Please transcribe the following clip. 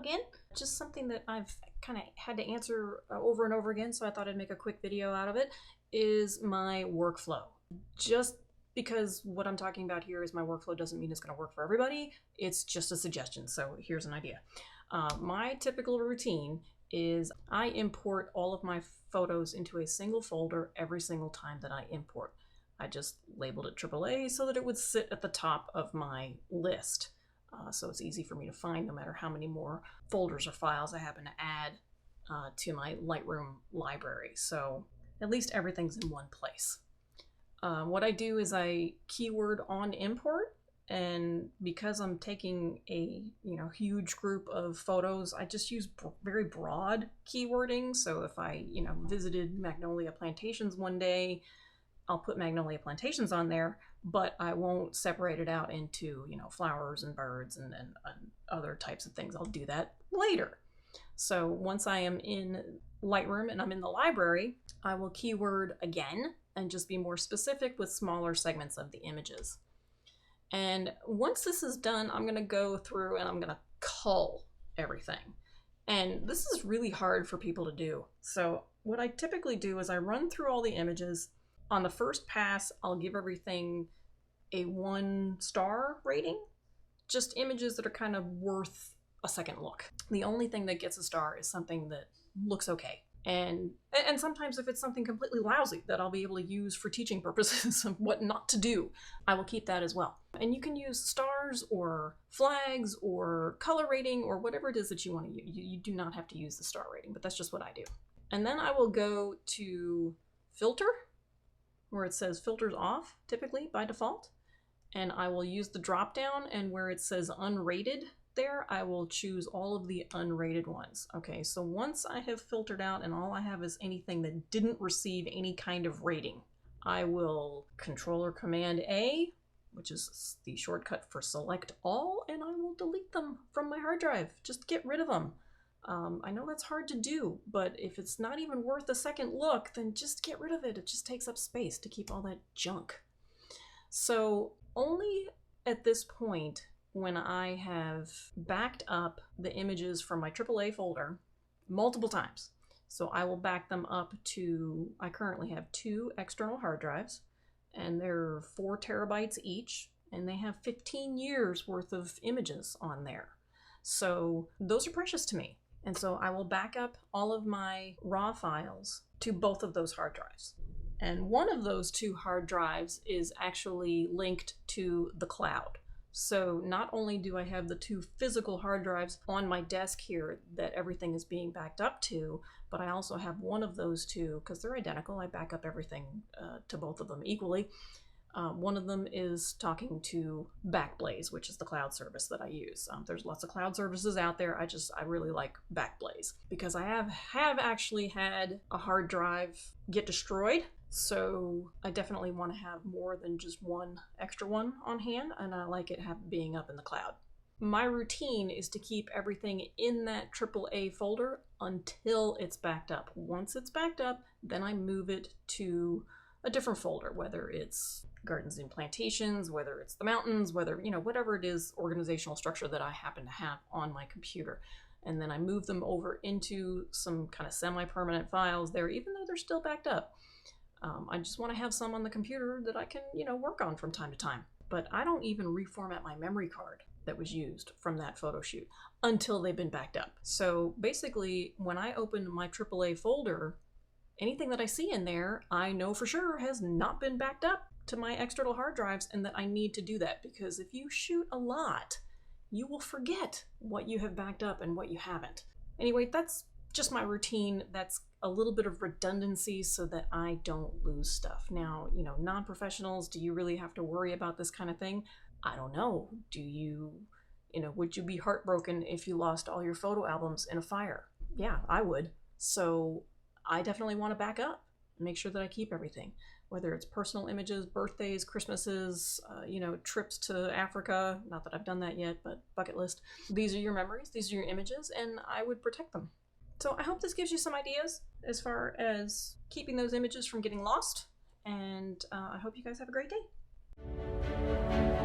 again. Just something that I've kind of had to answer over and over again, so I thought I'd make a quick video out of it, is my workflow. Just because what I'm talking about here is my workflow doesn't mean it's going to work for everybody. It's just a suggestion, so here's an idea. My typical routine is I import all of my photos into a single folder every single time that I import. I just labeled it AAA so that it would sit at the top of my list. So it's easy for me to find no matter how many more folders or files I happen to add to my Lightroom library. So at least everything's in one place. What I do is I keyword on import, and because I'm taking a huge group of photos, I just use very broad keywording. So if I visited Magnolia Plantations one day, I'll put Magnolia Plantations on there, but I won't separate it out into flowers and birds and other types of things. I'll do that later. So once I am in Lightroom and I'm in the library, I will keyword again and just be more specific with smaller segments of the images. And once this is done, I'm going to go through and I'm going to cull everything. And this is really hard for people to do. So what I typically do is I run through all the images. On the first pass, I'll give everything a 1-star rating. Just images that are kind of worth a second look. The only thing that gets a star is something that looks okay. And sometimes if it's something completely lousy that I'll be able to use for teaching purposes of what not to do, I will keep that as well. And you can use stars or flags or color rating or whatever it is that you want to use. You do not have to use the star rating, but that's just what I do. And then I will go to filter, where it says filters off, typically by default. And I will use the drop down, and where it says unrated there, I will choose all of the unrated ones. Okay, so once I have filtered out and all I have is anything that didn't receive any kind of rating, I will Control or Command A, which is the shortcut for select all, and I will delete them from my hard drive. Just get rid of them. I know that's hard to do, but if it's not even worth a second look, then just get rid of it. It just takes up space to keep all that junk. So only at this point, when I have backed up the images from my AAA folder multiple times. So I will back them up to, I currently have 2 external hard drives, and they're 4 terabytes each, and they have 15 years worth of images on there. So those are precious to me. And so I will back up all of my raw files to both of those hard drives. And one of those 2 hard drives is actually linked to the cloud. So not only do I have the 2 physical hard drives on my desk here that everything is being backed up to, but I also have one of those 2, because they're identical. I back up everything to both of them equally. One of them is talking to Backblaze, which is the cloud service that I use. There's lots of cloud services out there. I really like Backblaze because I have actually had a hard drive get destroyed. So I definitely want to have more than just one extra one on hand, and I like it being up in the cloud. My routine is to keep everything in that AAA folder until it's backed up. Once it's backed up, then I move it to a different folder, whether it's Gardens and Plantations, whether it's the mountains, whatever it is, organizational structure that I happen to have on my computer. And then I move them over into some kind of semi-permanent files there, even though they're still backed up. I just want to have some on the computer that I can, work on from time to time. But I don't even reformat my memory card that was used from that photo shoot until they've been backed up. So basically, when I open my AAA folder, anything that I see in there, I know for sure has not been backed up to my external hard drives, and that I need to do that, because if you shoot a lot, you will forget what you have backed up and what you haven't. Anyway, that's just my routine. That's a little bit of redundancy so that I don't lose stuff. Now, non-professionals, do you really have to worry about this kind of thing? I don't know. Do you, would you be heartbroken if you lost all your photo albums in a fire? Yeah, I would. So I definitely want to back up, make sure that I keep everything, whether it's personal images, birthdays, Christmases, trips to Africa. Not that I've done that yet, but bucket list. These are your memories, these are your images, and I would protect them. So I hope this gives you some ideas as far as keeping those images from getting lost, and I hope you guys have a great day.